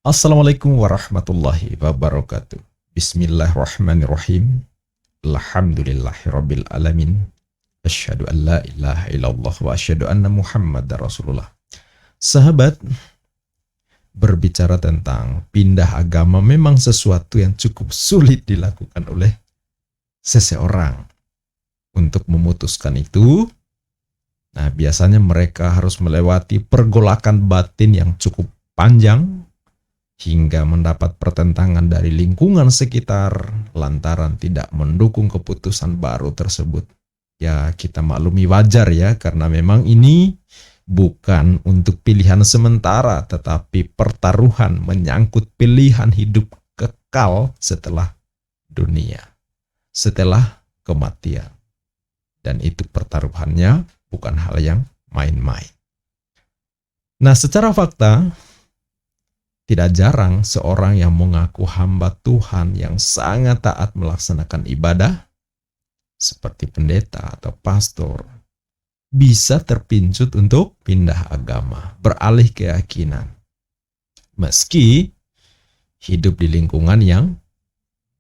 Assalamualaikum warahmatullahi wabarakatuh. Bismillahirrahmanirrahim. Alhamdulillahirabbil alamin. Asyhadu an la ilaha illallah wa asyhadu anna Muhammadar Rasulullah. Sahabat, berbicara tentang pindah agama memang sesuatu yang cukup sulit dilakukan oleh seseorang. Untuk memutuskan itu, nah biasanya mereka harus melewati pergolakan batin yang cukup panjang hingga mendapat pertentangan dari lingkungan sekitar lantaran tidak mendukung keputusan baru tersebut. Ya, kita maklumi wajar ya, karena memang ini bukan untuk pilihan sementara, tetapi pertaruhan menyangkut pilihan hidup kekal setelah dunia, setelah kematian. Dan itu pertaruhannya bukan hal yang main-main. Nah, secara fakta, tidak jarang seorang yang mengaku hamba Tuhan yang sangat taat melaksanakan ibadah, seperti pendeta atau pastor, bisa terpincut untuk pindah agama, beralih keyakinan. Meski hidup di lingkungan yang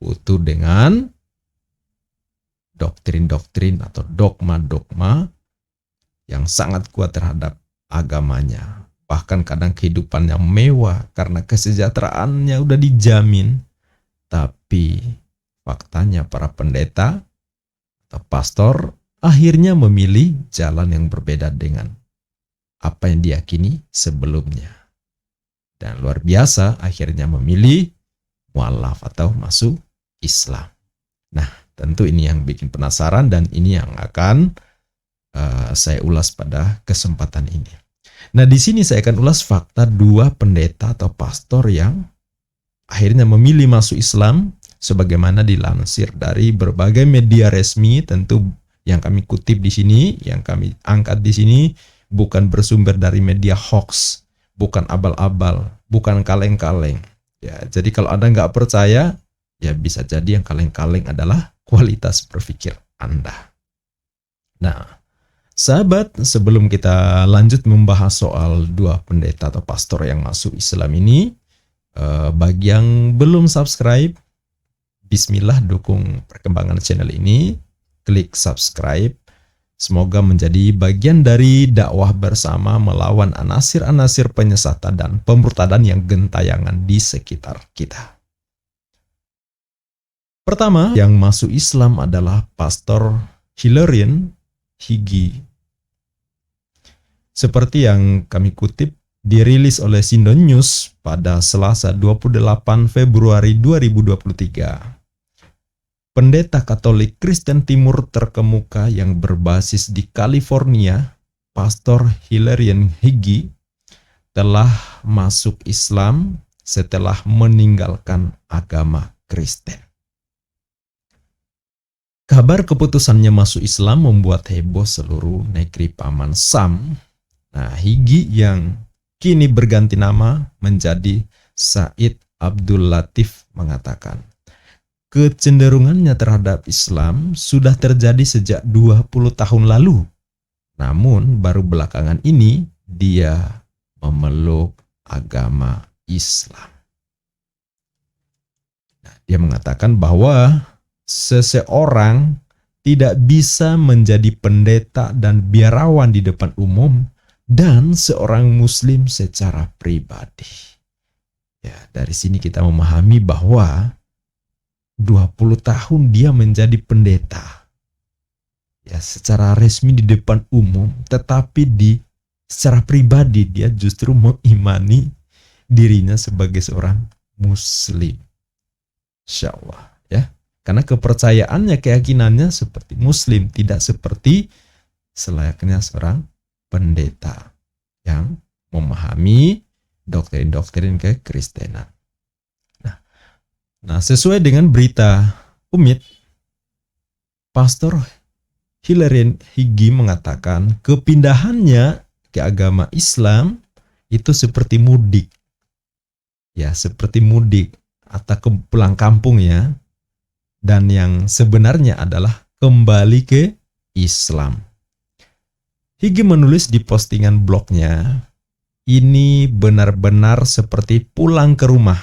utuh dengan doktrin-doktrin atau dogma-dogma yang sangat kuat terhadap agamanya. Bahkan kadang kehidupan yang mewah karena kesejahteraannya udah dijamin. Tapi faktanya para pendeta atau pastor akhirnya memilih jalan yang berbeda dengan apa yang diyakini sebelumnya. Dan luar biasa akhirnya memilih mualaf atau masuk Islam. Nah, tentu ini yang bikin penasaran dan ini yang akan saya ulas pada kesempatan ini. Nah, di sini saya akan ulas fakta dua pendeta atau pastor yang akhirnya memilih masuk Islam sebagaimana dilansir dari berbagai media resmi. Tentu yang kami kutip di sini, yang kami angkat di sini bukan bersumber dari media hoax, bukan abal-abal, bukan kaleng-kaleng. Ya, jadi kalau Anda nggak percaya, ya bisa jadi yang kaleng-kaleng adalah kualitas berpikir Anda. Nah, sahabat, sebelum kita lanjut membahas soal dua pendeta atau pastor yang masuk Islam ini, bagi yang belum subscribe, bismillah dukung perkembangan channel ini, klik subscribe. Semoga menjadi bagian dari dakwah bersama melawan anasir-anasir penyesatan dan pemurtadan yang gentayangan di sekitar kita. Pertama yang masuk Islam adalah Pastor Hilarion Higgie. Seperti yang kami kutip, dirilis oleh Sindon News pada Selasa 28 Februari 2023. Pendeta Katolik Kristen Timur terkemuka yang berbasis di California, Pastor Hilarion Higgie, telah masuk Islam setelah meninggalkan agama Kristen. Kabar keputusannya masuk Islam membuat heboh seluruh negeri Paman Sam. Nah, Higgie yang kini berganti nama menjadi Said Abdul Latif mengatakan, kecenderungannya terhadap Islam sudah terjadi sejak 20 tahun lalu. Namun baru belakangan ini dia memeluk agama Islam. Nah, dia mengatakan bahwa seseorang tidak bisa menjadi pendeta dan biarawan di depan umum dan seorang muslim secara pribadi. Ya, dari sini kita memahami bahwa 20 tahun dia menjadi pendeta. ya secara resmi di depan umum, tetapi secara pribadi dia justru mengimani dirinya sebagai seorang muslim. Insya Allah ya. Karena kepercayaannya, keyakinannya seperti muslim, tidak seperti selayaknya seorang pendeta yang memahami doktrin-doktrin kekristenan. Nah, sesuai dengan berita Umid, Pastor Hilarion Higgie mengatakan kepindahannya ke agama Islam itu seperti mudik. Ya, seperti mudik atau ke pulang kampung ya. Dan yang sebenarnya adalah kembali ke Islam. Higgie menulis di postingan blognya, ini benar-benar seperti pulang ke rumah.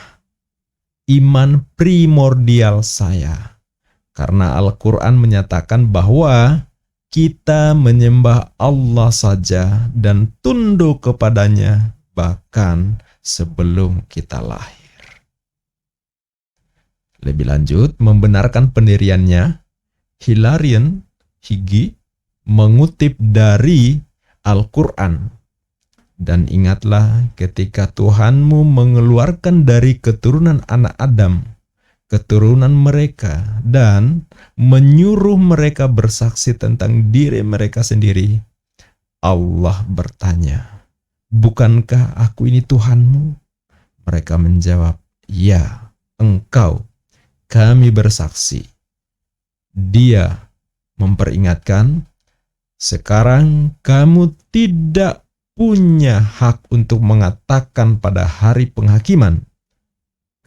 Iman primordial saya. Karena Al-Quran menyatakan bahwa kita menyembah Allah saja dan tunduk kepadanya bahkan sebelum kita lahir. Lebih lanjut, membenarkan pendiriannya, Hilarion Higgie mengutip dari Al-Quran. Dan ingatlah ketika Tuhanmu mengeluarkan dari keturunan anak Adam, keturunan mereka, dan menyuruh mereka bersaksi tentang diri mereka sendiri. Allah bertanya, bukankah aku ini Tuhanmu? Mereka menjawab, ya, engkau. Kami bersaksi. Dia memperingatkan, sekarang kamu tidak punya hak untuk mengatakan pada hari penghakiman,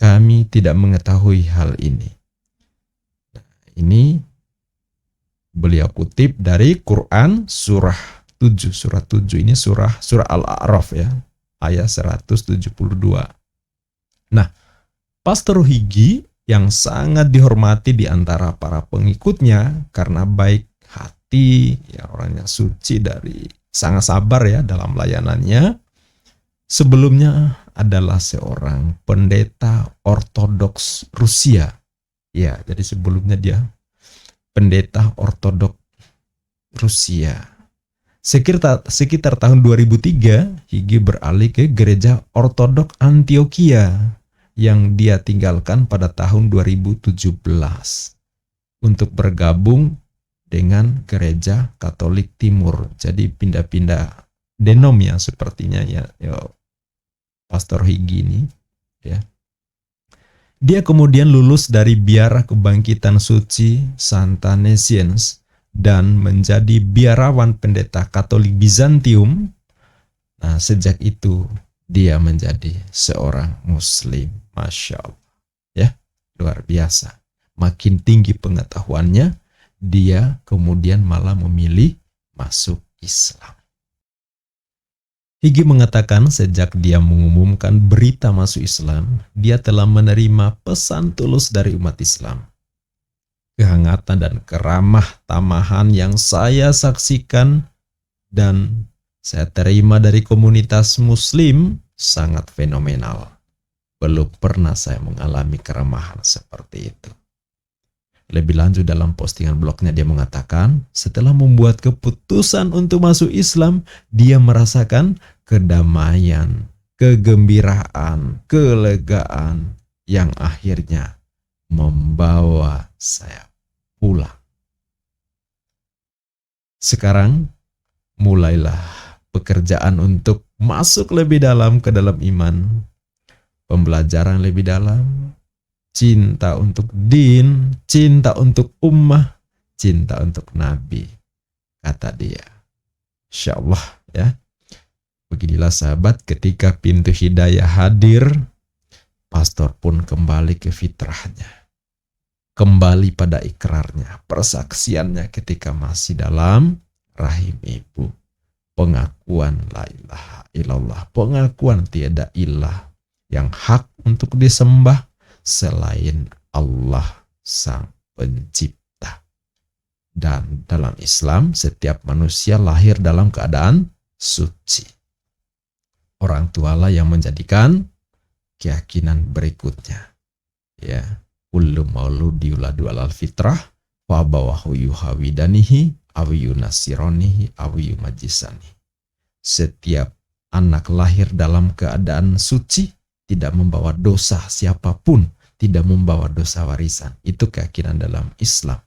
kami tidak mengetahui hal ini. Nah, ini beliau kutip dari Quran surah 7. Surah 7 ini surah Al-A'raf ya, ayat 172. Nah, Pastor Higgie yang sangat dihormati di antara para pengikutnya karena baik hati, ya orangnya suci, dari sangat sabar ya dalam layanannya. Sebelumnya adalah seorang pendeta Ortodoks Rusia. Ya, jadi sebelumnya dia pendeta Ortodoks Rusia. Sekitar tahun 2003, Higgie beralih ke gereja Ortodoks Antioquia yang dia tinggalkan pada tahun 2017 untuk bergabung dengan gereja Katolik Timur. Jadi pindah-pindah denom ya sepertinya ya Pastor Higgie ini ya. Dia kemudian lulus dari Biara Kebangkitan Suci Santa Nations dan menjadi biarawan pendeta Katolik Bizantium. Nah, sejak itu dia menjadi seorang muslim. Masya Allah ya, luar biasa. Makin tinggi pengetahuannya, dia kemudian malah memilih masuk Islam. Higgie mengatakan sejak dia mengumumkan berita masuk Islam, dia telah menerima pesan tulus dari umat Islam. Kehangatan dan keramah tamahan yang saya saksikan dan saya terima dari komunitas muslim sangat fenomenal. Belum pernah saya mengalami keramahan seperti itu. Lebih lanjut dalam postingan blognya dia mengatakan, setelah membuat keputusan untuk masuk Islam, dia merasakan kedamaian, kegembiraan, kelegaan yang akhirnya membawa saya pulang. Sekarang mulailah pekerjaan untuk masuk lebih dalam ke dalam iman, pembelajaran lebih dalam, cinta untuk din, cinta untuk ummah, cinta untuk nabi, kata dia. Insya Allah ya. Beginilah sahabat, ketika pintu hidayah hadir, pastor pun kembali ke fitrahnya. Kembali pada ikrarnya, persaksiannya ketika masih dalam rahim ibu. Pengakuan la ilaha illallah, pengakuan tiada ilah yang hak untuk disembah selain Allah Sang Pencipta. Dan dalam Islam, setiap manusia lahir dalam keadaan suci. Orang tualah yang menjadikan keyakinan berikutnya. Ya, kullu mauludi yuladu alal fitrah wa abawahu yuhawidanihi awiyu nasironihi awiyu majisani. Setiap anak lahir dalam keadaan suci, tidak membawa dosa siapapun, tidak membawa dosa warisan. Itu keyakinan dalam Islam.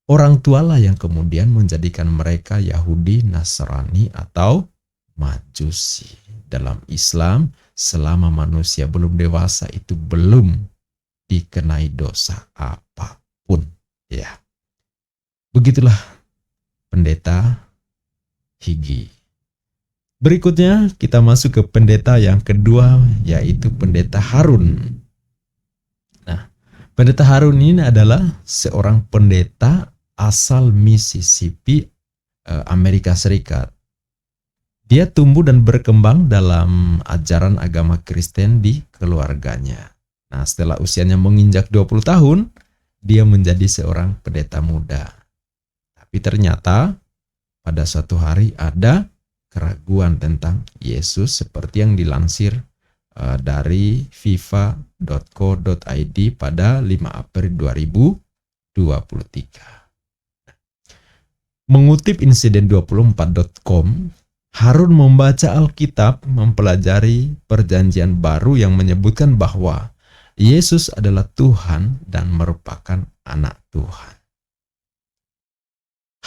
Orang tualah yang kemudian menjadikan mereka Yahudi, Nasrani, atau Majusi. Dalam Islam, selama manusia belum dewasa itu belum dikenai dosa apapun. Ya, begitulah pendeta Higi. Berikutnya kita masuk ke pendeta yang kedua, yaitu pendeta Harun. Nah, pendeta Harun ini adalah seorang pendeta asal Mississippi, Amerika Serikat. Dia tumbuh dan berkembang dalam ajaran agama Kristen di keluarganya. Nah, setelah usianya menginjak 20 tahun, dia menjadi seorang pendeta muda. Tapi ternyata pada suatu hari ada keraguan tentang Yesus seperti yang dilansir dari viva.co.id pada 5 April 2023. Mengutip insiden24.com, Harun membaca Alkitab, mempelajari Perjanjian Baru yang menyebutkan bahwa Yesus adalah Tuhan dan merupakan anak Tuhan.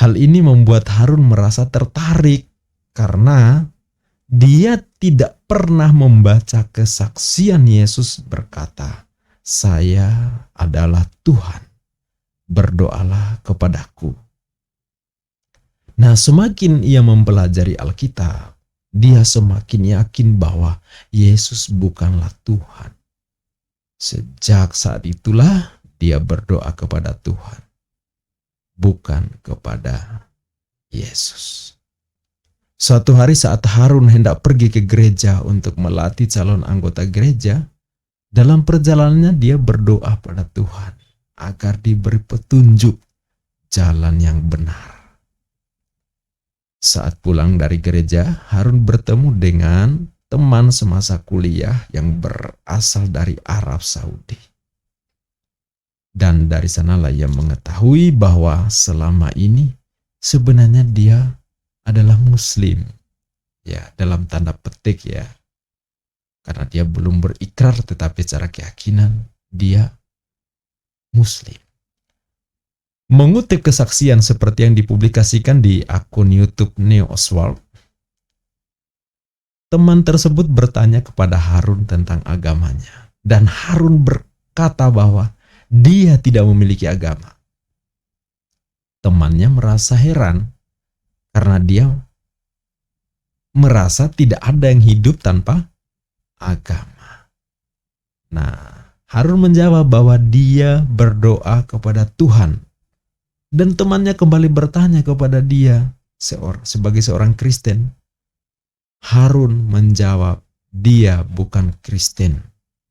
Hal ini membuat Harun merasa tertarik karena dia tidak pernah membaca kesaksian Yesus berkata, "Saya adalah Tuhan, berdoalah kepadaku." Nah, semakin ia mempelajari Alkitab, dia semakin yakin bahwa Yesus bukanlah Tuhan. Sejak saat itulah dia berdoa kepada Tuhan, bukan kepada Yesus. Suatu hari saat Harun hendak pergi ke gereja untuk melatih calon anggota gereja, dalam perjalanannya dia berdoa pada Tuhan agar diberi petunjuk jalan yang benar. Saat pulang dari gereja, Harun bertemu dengan teman semasa kuliah yang berasal dari Arab Saudi. Dan dari sanalah ia mengetahui bahwa selama ini sebenarnya dia adalah Muslim. Ya, dalam tanda petik ya. Karena dia belum berikrar, tetapi secara keyakinan dia Muslim. Mengutip kesaksian seperti yang dipublikasikan di akun YouTube Neo Oswald, teman tersebut bertanya kepada Harun tentang agamanya. Dan Harun berkata bahwa dia tidak memiliki agama. Temannya merasa heran karena dia merasa tidak ada yang hidup tanpa agama. Nah, Harun menjawab bahwa dia berdoa kepada Tuhan. Dan temannya kembali bertanya kepada dia sebagai seorang Kristen. Harun menjawab, dia bukan Kristen.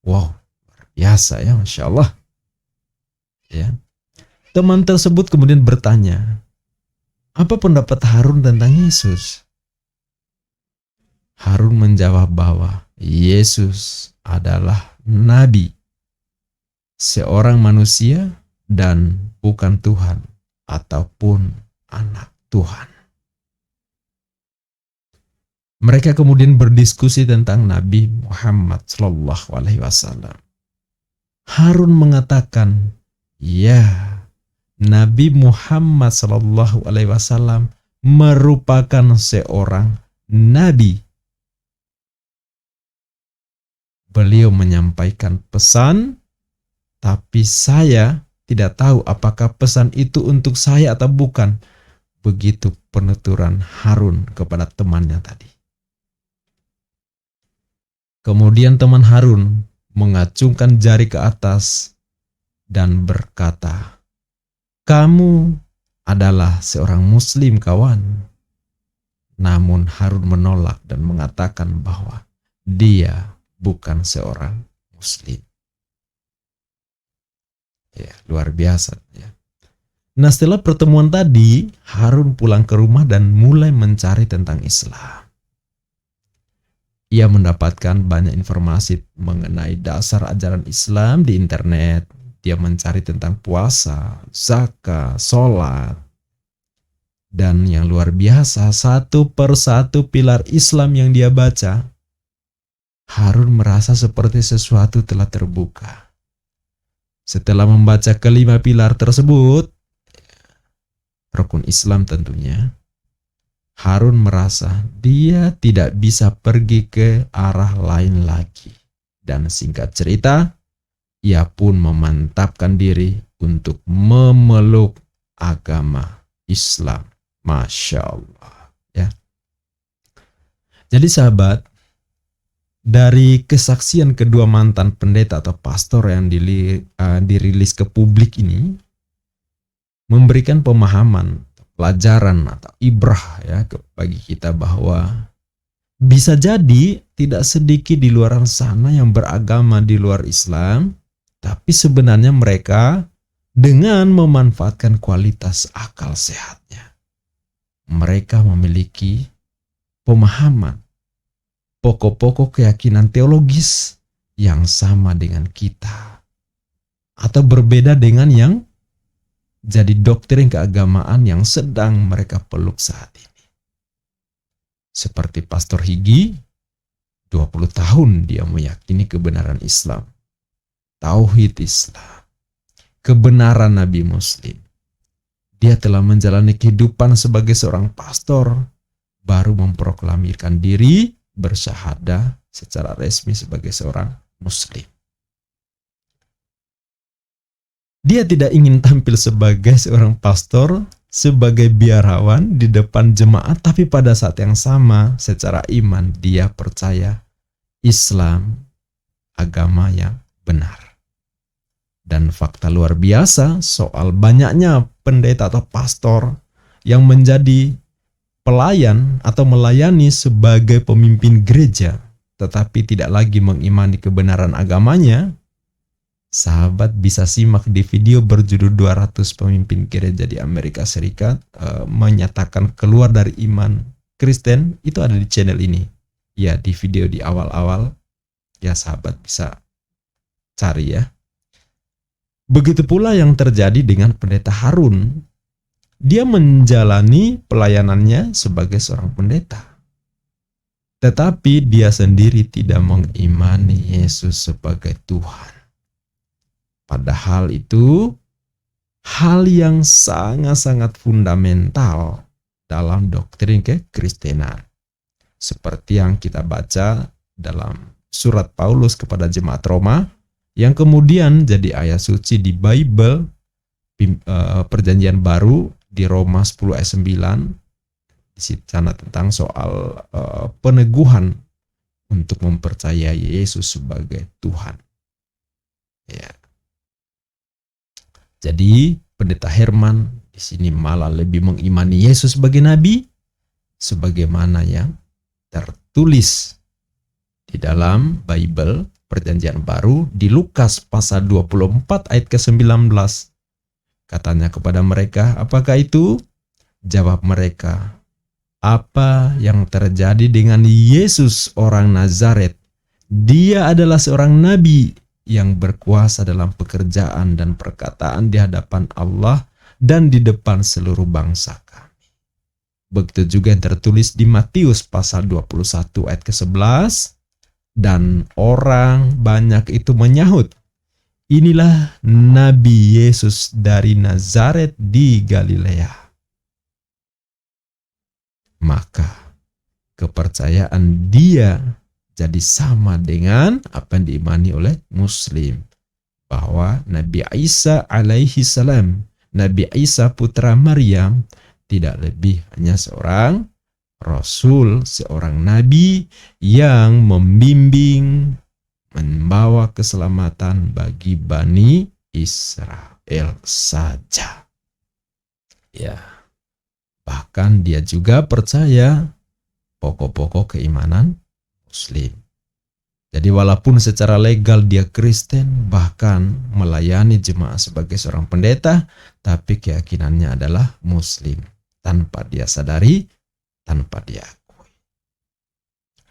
Wow, luar biasa ya, Masya Allah. Ya. Teman tersebut kemudian bertanya, apa pendapat Harun tentang Yesus? Harun menjawab bahwa Yesus adalah nabi, seorang manusia dan bukan Tuhan ataupun anak Tuhan. Mereka kemudian berdiskusi tentang Nabi Muhammad SAW. Harun mengatakan, ya, Nabi Muhammad SAW merupakan seorang nabi. Beliau menyampaikan pesan, tapi saya tidak tahu apakah pesan itu untuk saya atau bukan. Begitu penuturan Harun kepada temannya tadi. Kemudian teman Harun mengacungkan jari ke atas dan berkata, kamu adalah seorang Muslim, kawan. Namun Harun menolak dan mengatakan bahwa dia bukan seorang Muslim. Ya, luar biasa ya. Nah, setelah pertemuan tadi, Harun pulang ke rumah dan mulai mencari tentang Islam. Ia mendapatkan banyak informasi mengenai dasar ajaran Islam di internet. Dia mencari tentang puasa, zakat, sholat. Dan yang luar biasa, satu persatu pilar Islam yang dia baca, Harun merasa seperti sesuatu telah terbuka. Setelah membaca kelima pilar tersebut, rukun Islam tentunya, Harun merasa dia tidak bisa pergi ke arah lain lagi. Dan singkat cerita, ia pun memantapkan diri untuk memeluk agama Islam. Masya Allah. Ya. Jadi sahabat, dari kesaksian kedua mantan pendeta atau pastor yang dirilis ke publik ini, memberikan pemahaman, pelajaran atau ibrah ya bagi kita bahwa bisa jadi tidak sedikit di luar sana yang beragama di luar Islam, tapi sebenarnya mereka dengan memanfaatkan kualitas akal sehatnya, mereka memiliki pemahaman, pokok-pokok keyakinan teologis yang sama dengan kita, atau berbeda dengan yang jadi doktrin keagamaan yang sedang mereka peluk saat ini. Seperti Pastor Higi, 20 tahun dia meyakini kebenaran Islam, tauhid Islam, kebenaran Nabi Muslim. Dia telah menjalani kehidupan sebagai seorang pastor, baru memproklamirkan diri bersyahadah secara resmi sebagai seorang Muslim. Dia tidak ingin tampil sebagai seorang pastor, sebagai biarawan di depan jemaat, tapi pada saat yang sama secara iman dia percaya Islam agama yang benar. Dan fakta luar biasa soal banyaknya pendeta atau pastor yang menjadi pelayan atau melayani sebagai pemimpin gereja, tetapi tidak lagi mengimani kebenaran agamanya. Sahabat bisa simak di video berjudul 200 pemimpin gereja di Amerika Serikat menyatakan keluar dari iman Kristen. Itu ada di channel ini. Ya, di video di awal-awal. Ya, sahabat bisa cari ya. Begitu pula yang terjadi dengan pendeta Harun. Dia menjalani pelayanannya sebagai seorang pendeta. Tetapi dia sendiri tidak mengimani Yesus sebagai Tuhan. Padahal itu hal yang sangat-sangat fundamental dalam doktrin kekristenan. Seperti yang kita baca dalam surat Paulus kepada jemaat Roma, yang kemudian jadi ayat suci di Bible Perjanjian Baru di Roma 10 ayat 9. Di sana tentang soal peneguhan untuk mempercayai Yesus sebagai Tuhan. Ya. Jadi pendeta Herman di sini malah lebih mengimani Yesus sebagai nabi, sebagaimana yang tertulis di dalam Bible Perjanjian Baru di Lukas pasal 24 ayat ke-19. Katanya kepada mereka, apakah itu? Jawab mereka, apa yang terjadi dengan Yesus orang Nazaret? Dia adalah seorang nabi yang berkuasa dalam pekerjaan dan perkataan di hadapan Allah dan di depan seluruh bangsa kami. Begitu juga yang tertulis di Matius pasal 21 ayat ke-11. Dan orang banyak itu menyahut, inilah Nabi Yesus dari Nazaret di Galilea. Maka kepercayaan dia jadi sama dengan apa yang diimani oleh Muslim, bahwa Nabi Isa alaihi salam, Nabi Isa putra Maryam, tidak lebih hanya seorang Rasul, seorang Nabi yang membimbing, membawa keselamatan bagi Bani Israel saja. Ya, bahkan dia juga percaya pokok-pokok keimanan Muslim. Jadi walaupun secara legal dia Kristen, bahkan melayani jemaat sebagai seorang pendeta, tapi keyakinannya adalah Muslim. Tanpa dia sadari, tanpa dia akui.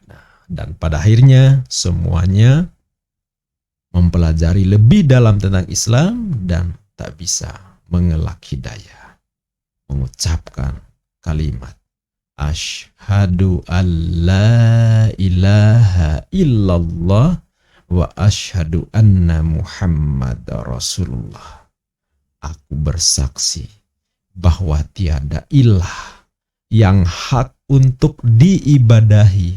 Nah, dan pada akhirnya semuanya mempelajari lebih dalam tentang Islam dan tak bisa mengelak hidayah. Mengucapkan kalimat asyhadu an la ilaha illallah wa asyhadu anna Muhammad Rasulullah. Aku bersaksi bahwa tiada ilah yang hak untuk diibadahi,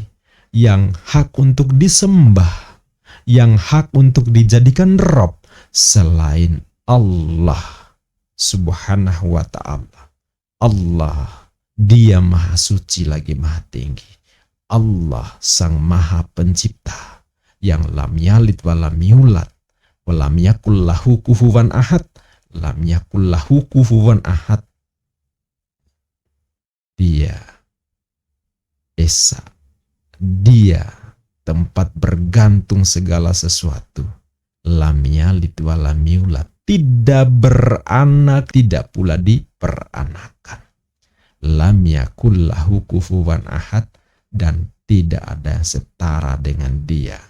yang hak untuk disembah, yang hak untuk dijadikan Rabb selain Allah Subhanahu wa ta'ala. Allah, Dia maha suci lagi maha tinggi. Allah sang maha pencipta yang lam yalid wa lam yulad wa lam yakul lahu kufuwan ahad, lam yakul lahu kufuwan ahad. Dia esa, Dia tempat bergantung segala sesuatu. Lam yalid wa lam yulad, tidak beranak, tidak pula diperanakan. Lam yakul lahu kufuwan ahad, dan tidak ada yang setara dengan Dia.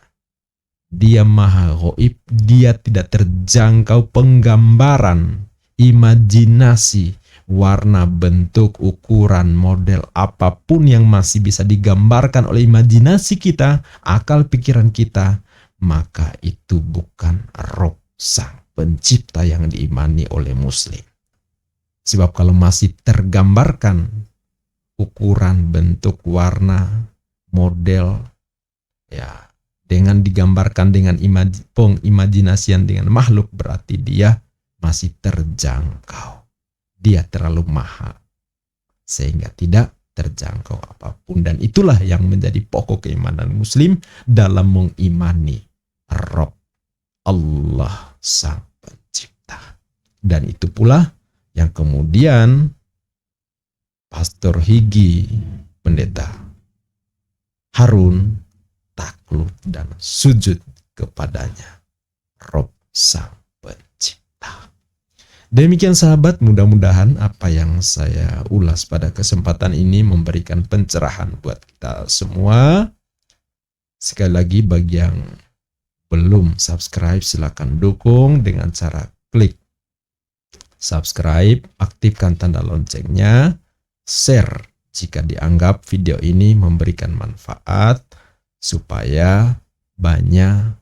Dia maha ghaib, Dia tidak terjangkau penggambaran, imajinasi, warna, bentuk, ukuran, model apapun yang masih bisa digambarkan oleh imajinasi kita, akal pikiran kita, maka itu bukan Rabb sang pencipta yang diimani oleh muslim. Sebab kalau masih tergambarkan ukuran, bentuk, warna, model, ya dengan digambarkan dengan imajinasian dengan makhluk, berarti dia masih terjangkau. Dia terlalu mahal sehingga tidak terjangkau apapun, dan itulah yang menjadi pokok keimanan muslim dalam mengimani Rabb, Allah sang pencipta. Dan itu pula yang kemudian Pastor Higi, Pendeta Harun takluk dan sujud kepadanya, Rabb sang pencipta. Demikian sahabat, mudah-mudahan apa yang saya ulas pada kesempatan ini memberikan pencerahan buat kita semua. Sekali lagi, bagi yang belum subscribe, silakan dukung dengan cara klik subscribe, aktifkan tanda loncengnya, share jika dianggap video ini memberikan manfaat, supaya banyak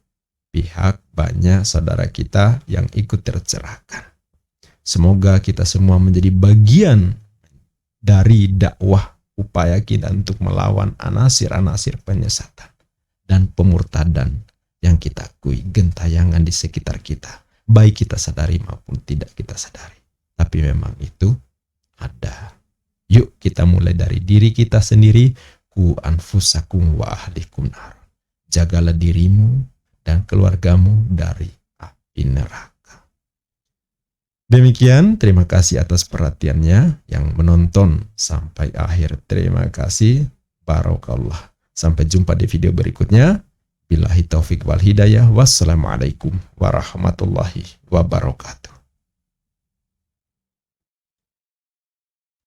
pihak, banyak saudara kita yang ikut tercerahkan. Semoga kita semua menjadi bagian dari dakwah upaya kita untuk melawan anasir-anasir penyesatan dan pemurtadan yang kita akui gentayangan di sekitar kita, baik kita sadari maupun tidak kita sadari. Tapi memang itu ada. Yuk kita mulai dari diri kita sendiri. Ku anfusakum wa ahlikum nar. Jagalah dirimu dan keluargamu dari api neraka. Demikian, terima kasih atas perhatiannya yang menonton sampai akhir. Terima kasih. Barakallah. Sampai jumpa di video berikutnya. Billahi taufik wal hidayah. Wassalamualaikum warahmatullahi wabarakatuh.